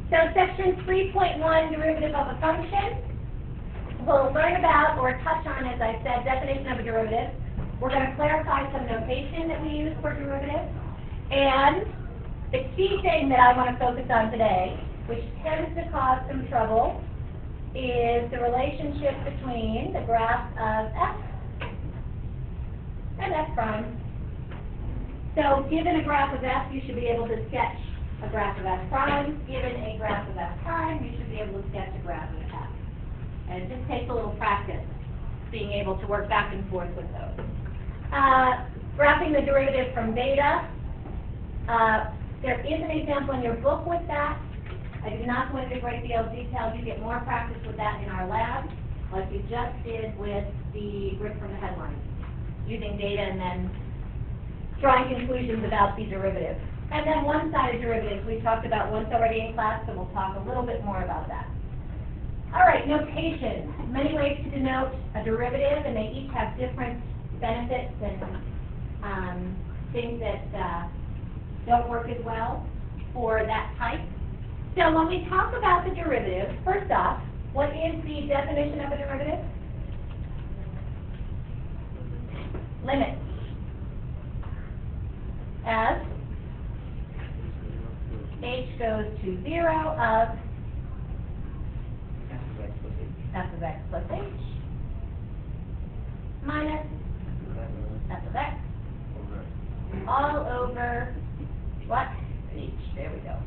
So section 3.1, derivative of a function. We'll learn about or touch on, as I said, definition of a derivative. We're going to clarify some notation that we use for derivatives. And the key thing that I want to focus on today, which tends to cause some trouble, is the relationship between the graph of f and f prime. So given a graph of f, you should be able to sketch a graph of f prime. Given a graph of f prime, you should be able to sketch a graph of f. And it just takes a little practice being able to work back and forth with those. Graphing the derivative from beta. There is an example in your book with that. I did not go into a great deal of detail. You get more practice with that in our lab, like you just did with the grid from the headline, using data and then drawing conclusions about the derivative. And then one-sided derivatives we talked about once already in class, so we'll talk a little bit more about that. All right, notation. Many ways to denote a derivative, and they each have different benefits and things that don't work as well for that type. So when we talk about the derivative, first off, what is the definition of a derivative? Limit. As h goes to 0 of f of x plus h minus f of x all over what? H. There we go.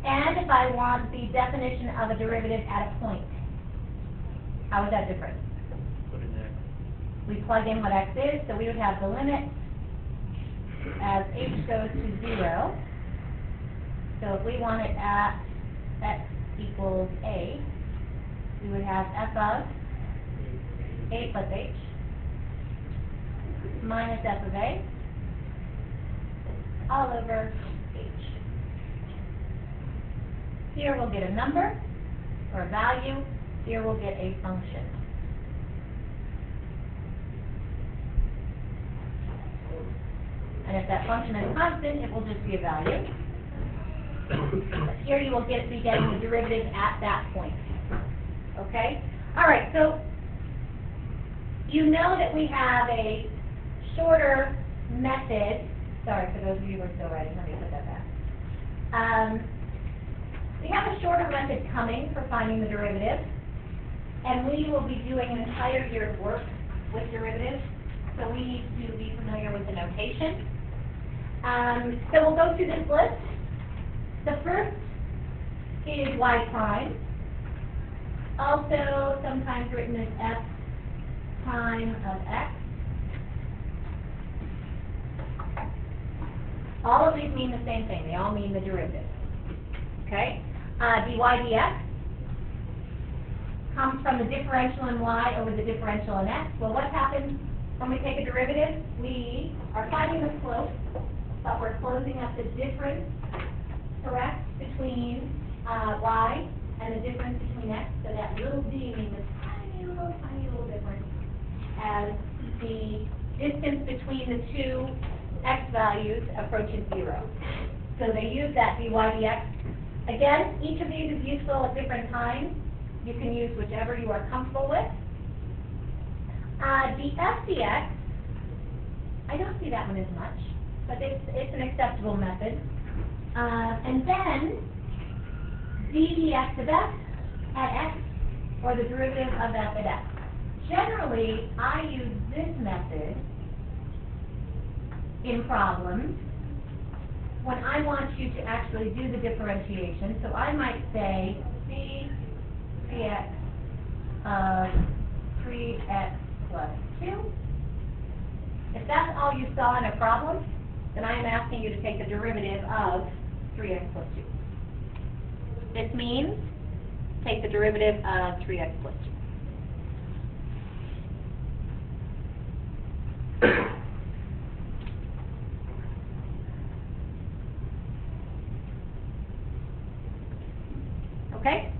And if I want the definition of a derivative at a point, how is that different? Put in x. We plug in what x is, so we would have the limit as h goes to 0. So if we want it at x equals a, we would have f of a plus h minus f of a all over h. Here we'll get a number or a value. Here we'll get a function. And if that function is constant, it will just be a value. Here you will be getting the derivative at that point. Okay? All right, so you know that we have a shorter method. Sorry, for those of you who are still writing, let me put that back. We have a shorter method coming for finding the derivative, and we will be doing an entire year's work with derivatives, so we need to be familiar with the notation. So we'll go through this list. The first is y prime, also sometimes written as f prime of x. All of these mean the same thing. They all mean the derivative. Okay? dy dx comes from the differential in y over the differential in x. Well, what happens when we take a derivative? We are finding the slope, but we're closing up the difference, correct, between y and the difference between x. So that little d means this tiny little difference as the distance between the two x values approaches 0. So they use that dy dx. Again, each of these is useful at different times. You can use whichever you are comfortable with. df dx, I don't see that one as much, but it's an acceptable method. And then d dx of f at x, or the derivative of f at x. Generally, I use this method in problems when I want you to actually do the differentiation. So I might say c 3x of 3x plus 2. If that's all you saw in a problem, then I am asking you to take the derivative of 3x plus 2. This means take the derivative of 3x plus 2. Okay?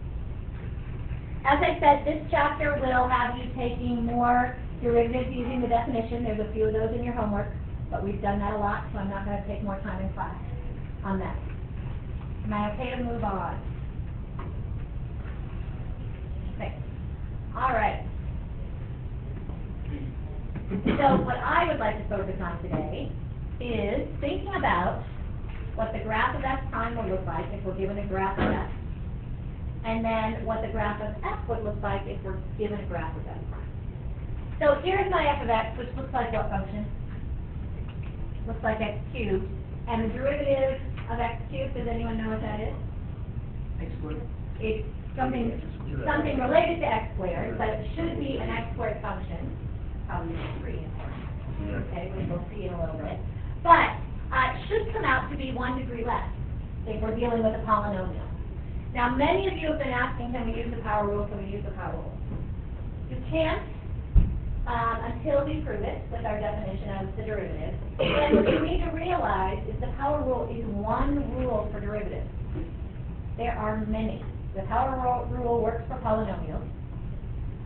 As I said, this chapter will have you taking more derivatives using the definition. There's a few of those in your homework, but we've done that a lot, so I'm not going to take more time in class on that. Am I okay to move on? Okay. All right. So what I would like to focus on today is thinking about what the graph of f prime will look like if we're given a graph of f, and then what the graph of f would look like if we're given a graph of f prime. So here's my f of x, which looks like what function? Looks like x cubed. And the derivative of x cubed, does anyone know what that is? X squared. It's something related to x squared, but it should be an x squared function. Probably 3 important. Okay, which we'll see in a little bit. But it should come out to be 1 degree less if we're dealing with a polynomial. Now, many of you have been asking, can we use the power rule? Can we use the power rule? You can't until we prove it with our definition of the derivative. And what you need to realize is the power rule is one rule for derivatives. There are many. The power rule works for polynomials,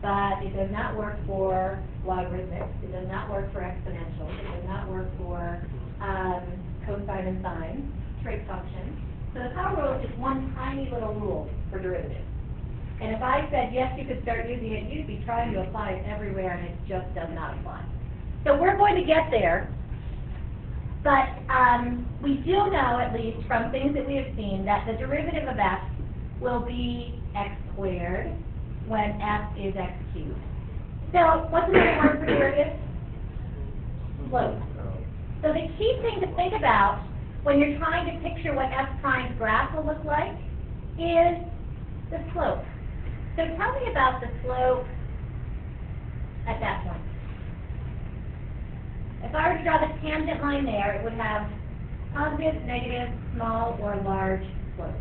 but it does not work for logarithmics. It does not work for exponentials. It does not work for cosine and sine, trig functions. So the power rule is just one tiny little rule for derivatives. And if I said, yes, you could start using it, you'd be trying to apply it everywhere, and it just does not apply. So we're going to get there, but we do know, at least from things that we have seen, that the derivative of f will be x squared when f is x cubed. So what's another word for derivative? Slope. So the key thing to think about when you're trying to picture what f prime's graph will look like is the slope. So tell me about the slope at that point. If I were to draw the tangent line there, it would have positive, negative, small, or large slope.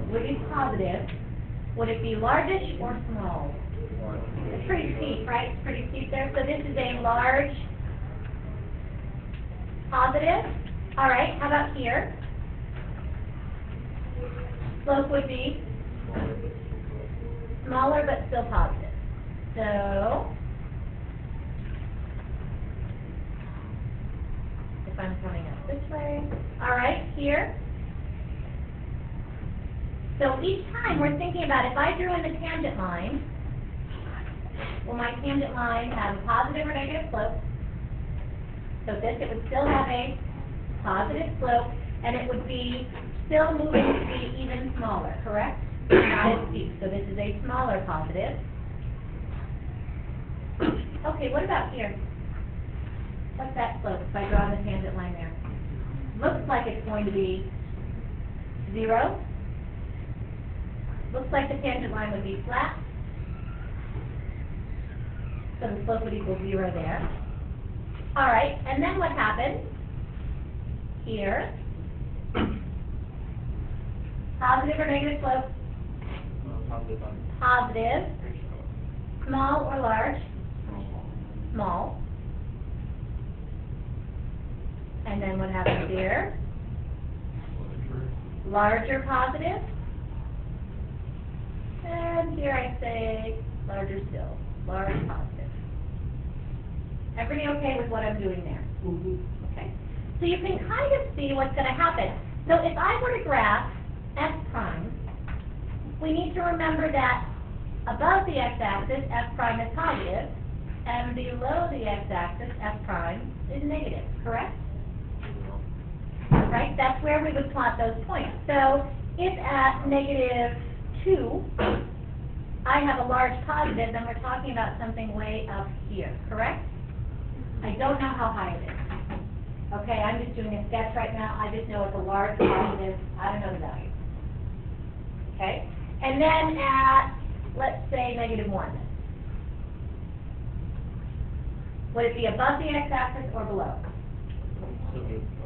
Would it be positive? Would it be largish or small? It's pretty steep, right? It's pretty steep there. So this is a large positive. All right, how about here? Slope would be smaller but still positive. So, if I'm coming up this way, all right, here. So each time we're thinking about if I drew in the tangent line, will my tangent line have a positive or negative slope? So this, it would still have a positive slope, and it would be still moving to be even smaller, correct? Not as steep. So this is a smaller positive. Okay, what about here? What's that slope if I draw the tangent line there? Looks like it's going to be 0. Looks like the tangent line would be flat. So the slope would equal 0 there. All right, and then what happens? Here. Positive or negative slope? Positive. Small or large? Small. And then what happens here? Larger positive. And here I say larger still. Large positive. Everybody okay with what I'm doing there? Okay. So you can kind of see what's going to happen. So if I were to graph f prime, we need to remember that above the x-axis, f prime is positive, and below the x-axis, f prime is negative, correct? Right? That's where we would plot those points. So if at negative 2, I have a large positive, then we're talking about something way up here, correct? I don't know how high it is. Okay, I'm just doing a sketch right now. I just know it's a large positive. I don't know the value. Okay? And then at, let's say, negative 1. Would it be above the x-axis or below?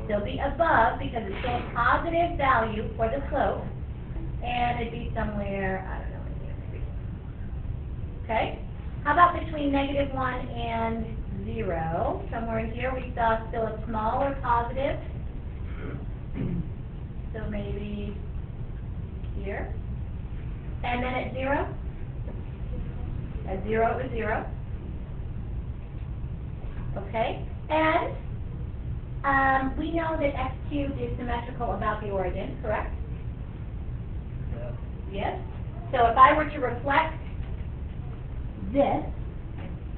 Still be above because it's still a positive value for the slope. And it'd be somewhere, I don't know, in here maybe. Okay? How about between negative 1 and 0? Somewhere in here we saw still a smaller positive. So maybe here. And then at 0? At 0 it was 0. Okay? And We know that x cubed is symmetrical about the origin, correct? Yes. So if I were to reflect this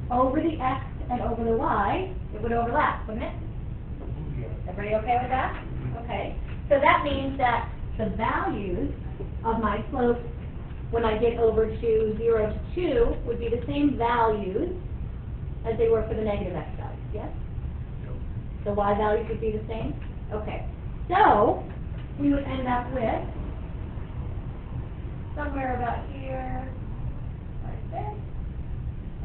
over the x and over the y, it would overlap, wouldn't it? Everybody okay with that? Okay. So that means that the values of my slopes when I get over to 0 to 2 would be the same values as they were for the negative x values, yes? The y values would be the same? Okay. So we would end up with somewhere about here, like this,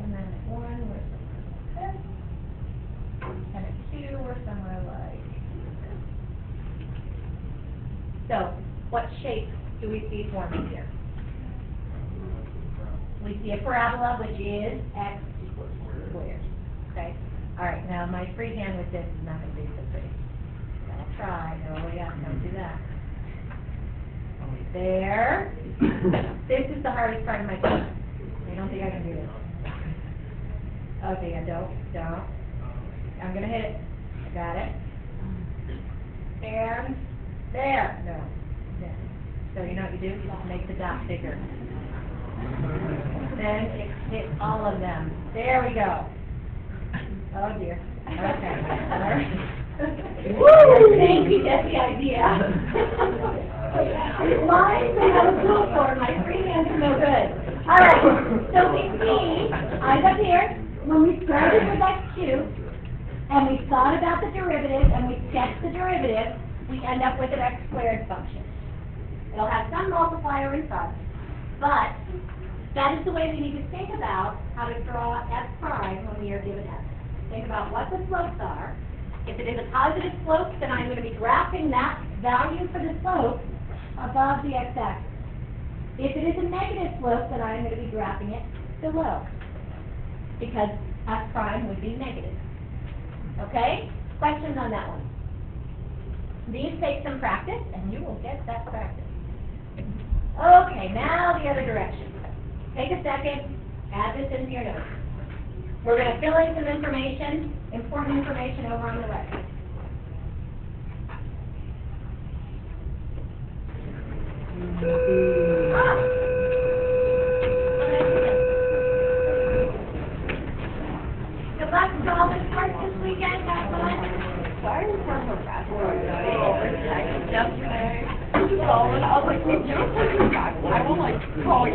and then at 1 we're somewhere like this, and at 2 we're somewhere like this. So, what shape do we see forming here? We see a parabola, which is x squared. Okay? Alright, now my freehand with this is not going to be so pretty. I'll try. Oh yeah, don't do that. There. This is the hardest part of my job. I don't think I can do this. Okay, don't. I'm going to hit it. I got it. And there. No. There. So you know what you do? You just make the dot bigger. Then hit all of them. There we go. Oh dear. Okay. Woo! Thank you, that's the idea. Mine, I have a tool for my freehand is no good. Alright, so we see, eyes up here, when we started with x cubed, and we thought about the derivative, and we sketched the derivative, we end up with an x squared function. It'll have some multiplier in front, but that is the way we need to think about how to draw f prime when we are given f. Think about what the slopes are. If it is a positive slope, then I'm going to be graphing that value for the slope above the x-axis. If it is a negative slope, then I'm going to be graphing it below, because f prime would be negative. Okay? Questions on that one? These take some practice, and you will get that practice. Okay, now the other direction. Take a second, add this into your notes. We're going to fill in some information, important information over on the right. Good luck with all the sports this weekend. Have fun. Sorry for her basketball. Yesterday, I was like, if you're playing basketball, I will like call you.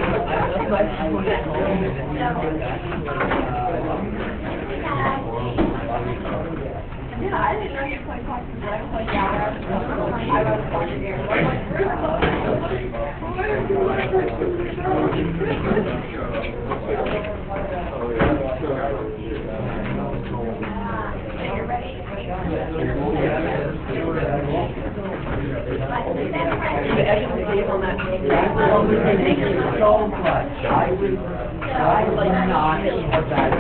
Yeah, I didn't know you were playing basketball. I was like, yeah, I was watching you. I You're ready? I like not a bad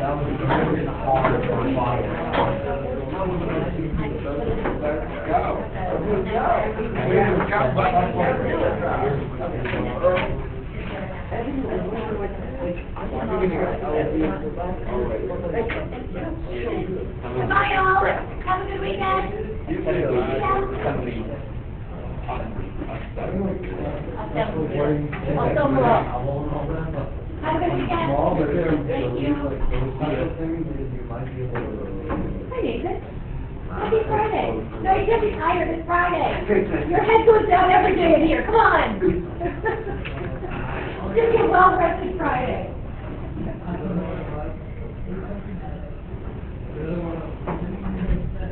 that was hard for my Bye all. Have a good weekend. Have a good weekend. Thank you. Hi, Nathan. Happy Friday. No, you can't be tired. It's Friday. Your head goes down every day in here. Come on. Give me a well-rested Friday.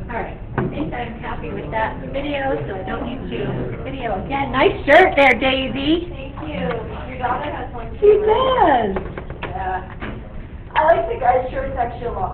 All right. I think I'm happy with that video, so I don't need to video again. Nice shirt there, Daisy. Thank you. Your daughter has one too. She does. Yeah. I like the guy's shirts extra long.